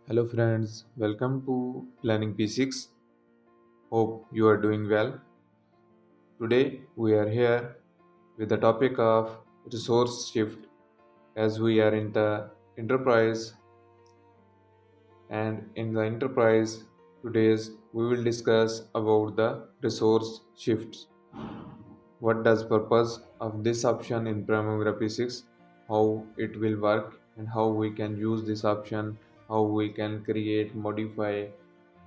Hello friends, welcome to Planning P6. Hope you are doing well. Today we are here with the topic of resource shift as we are in the enterprise, and in the enterprise today's we will discuss about the resource shifts. What does purpose of this option in Primavera P6, how it will work and how we can use this option, how we can create, modify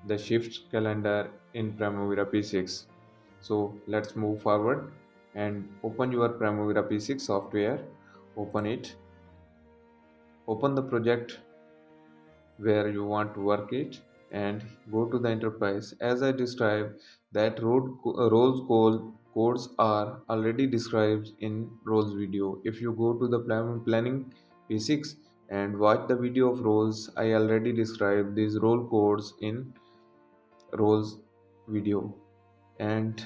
the shift calendar in Primavera P6. So let's move forward and open your Primavera P6 software, open it, open the project where you want to work it and go to the enterprise. As I described that codes are already described in roles video. If you go to the planning P6 and watch the video of roles, I already described these role codes in roles video. And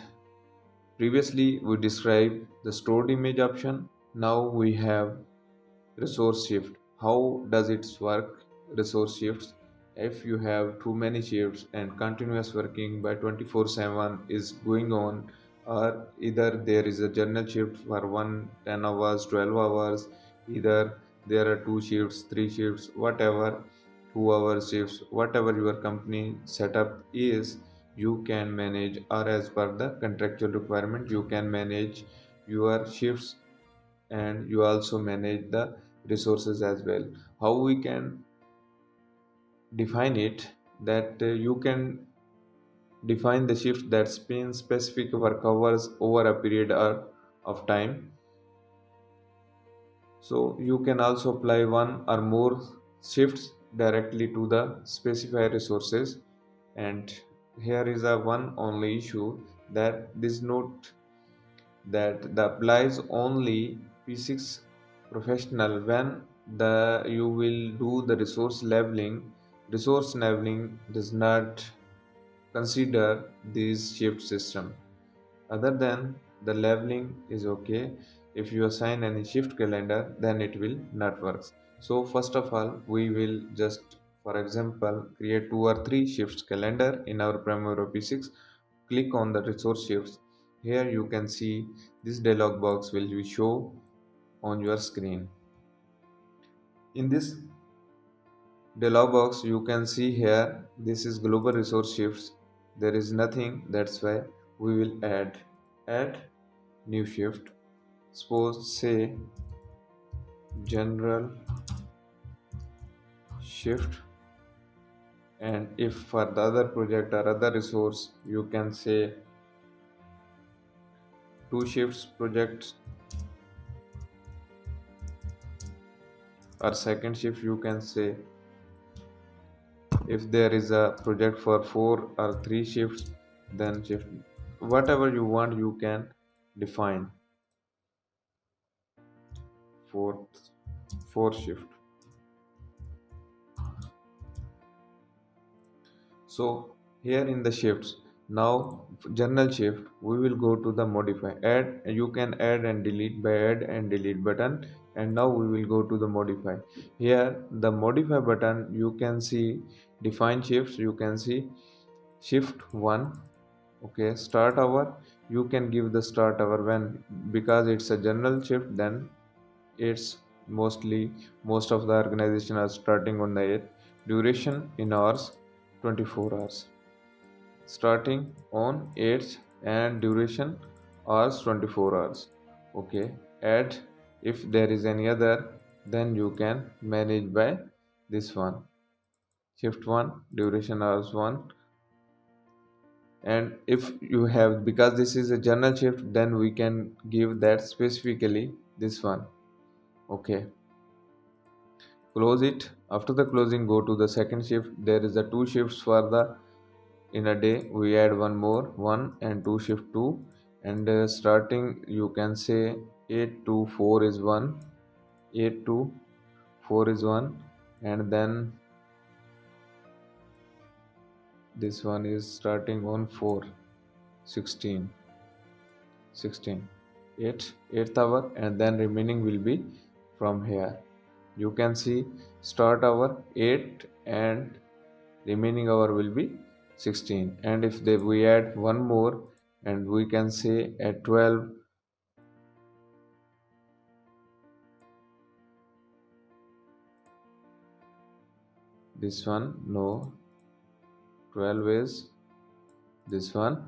previously we described the stored image option. Now we have resource shift. How does it work? Resource shifts, if you have too many shifts and continuous working by 24/7 is going on, or either there is a journal shift for 10 hours, 12 hours, either there are two shifts, three shifts, whatever, 2 hour shifts, whatever your company setup is, you can manage, or as per the contractual requirement you can manage your shifts, and you also manage the resources as well. How we can define it, that you can define the shift that spin specific work hours over a period of time. So you can also apply one or more shifts directly to the specified resources. And here is a one only issue, that this note that the applies only P6 professional when the you will do the resource leveling. Resource leveling does not consider this shift system. Other than the leveling is okay. If you assign any shift calendar, then it will not work. So first of all, we will just, for example, create two or three shifts calendar in our Primavera P6. Click on the resource shifts. Here you can see this dialog box will be show on your screen. In this dialog box, you can see here this is global resource shifts. There is nothing, that's why we will add new shift. Suppose say general shift, and if for the other project or other resource you can say two shifts projects, or second shift you can say. If there is a project for four or three shifts, then shift, whatever you want you can define. Fourth shift. So here in the shifts, now journal shift, we will go to the modify, add, you can add and delete by add and delete button. And now we will go to the modify. Here the modify button, you can see define shifts, you can see shift 1. Okay, start hour, you can give the start hour when, because it's a general shift, then it's mostly most of the organization are starting on the 8th. Duration in hours, 24 hours, starting on 8th, and duration hours 24 hours. Okay, add, if there is any other, then you can manage by this one, shift 1 duration hours 1. And if you have, because this is a general shift, then we can give that specifically this one. Okay, close it. After the closing, go to the second shift. There is a two shifts for the, in a day we add one more, 1 and 2 shift 2. And starting you can say 8 to 4 is 1, 8 to 4 is 1, and then this one is starting on 4, 16, 16, 8, 8th hour, and then remaining will be from here. You can see start hour 8 and remaining hour will be 16. And if we add one more, and we can say at 12, this one, no, 12 is this one,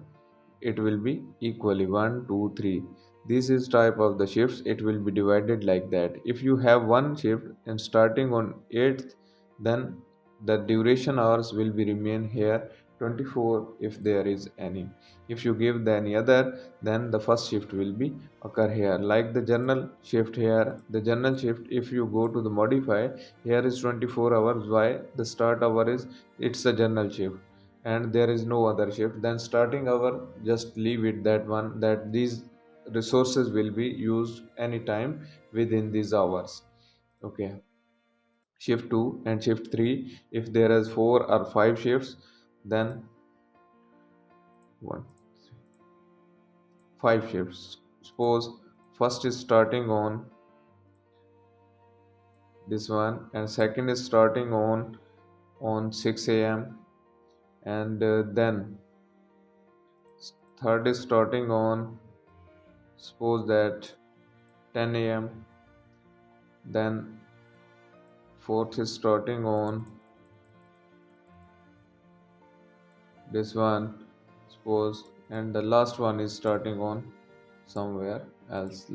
it will be equally 1 2 3. This is type of the shifts, it will be divided like that. If you have one shift and starting on 8th, then the duration hours will be remain here 24 if there is any. If you give the any other, then the first shift will be occur here, like the general shift. Here the general shift, if you go to the modify, here is 24 hours. Why? The start hour is, it's a general shift and there is no other shift, then starting hour, just leave it that one, that these resources will be used anytime within these hours. Okay. Shift 2 and shift 3, if there is 4 or 5 shifts, then one 5 shifts. Suppose first is starting on this one, and second is starting on 6 a.m., and then third is starting on, suppose that 10 a.m., then fourth is starting on this one, suppose, and the last one is starting on somewhere else,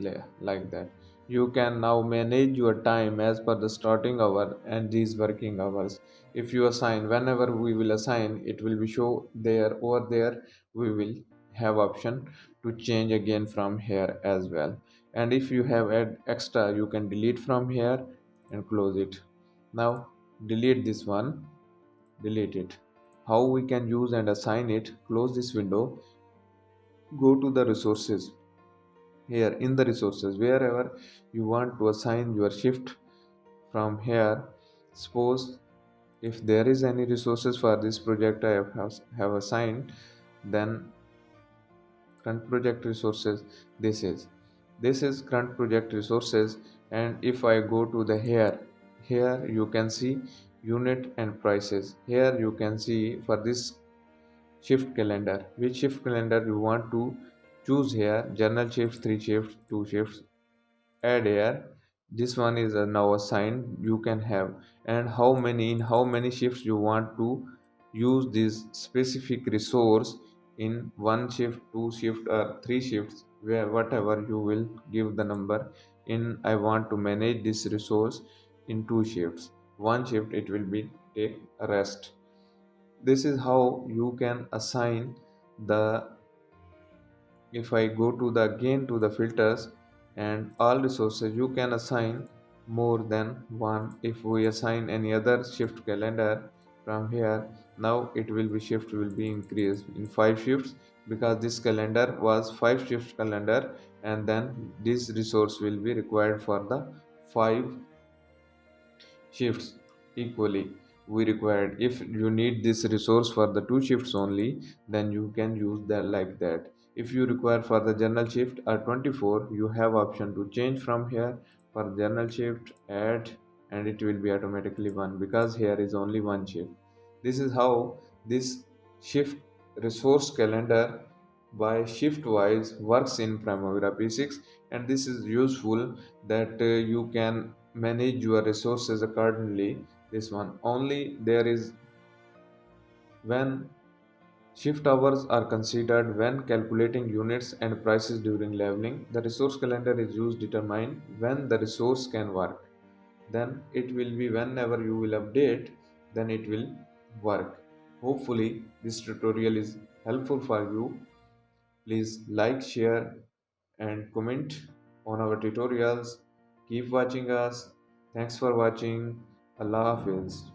like that. You can now manage your time as per the starting hour and these working hours. If you assign, whenever we will assign, it will be show there, over there we will have option to change again from here as well. And if you have add extra, you can delete from here and close it. Now delete this one, delete it. How we can use and assign it? Close this window, go to the resources. Here in the resources, wherever you want to assign your shift, from here, suppose if there is any resources for this project I have assigned, then current project resources, this is current project resources. And if I go to the here you can see unit and prices. Here you can see for this shift calendar, which shift calendar you want to choose. Here general shifts, 3 shifts, 2 shifts, add here, this one is now assigned, you can have. And how many, in how many shifts you want to use this specific resource, in one shift, two shift, or three shifts, where whatever you will give the number. In I want to manage this resource in two shifts, one shift it will be take a rest. This is how you can assign the, if I go to the again to the filters and all resources, you can assign more than one. If we assign any other shift calendar from here, now it will be shift will be increased in 5 shifts, because this calendar was 5 shift calendar, and then this resource will be required for the 5 shifts equally we required. If you need this resource for the 2 shifts only, then you can use that like that. If you require for the general shift or 24, you have option to change from here. For general shift, add, and it will be automatically one, because here is only one shift. This is how this shift resource calendar by shift wise works in Primavera P6. And this is useful that you can manage your resources accordingly. This one only there is, when shift hours are considered when calculating units and prices during leveling. The resource calendar is used to determine when the resource can work. Then it will be whenever you will update, then it will work. Hopefully this tutorial is helpful for you. Please like, share, and comment on our tutorials. Keep watching us. Thanks for watching. Allah Hafiz.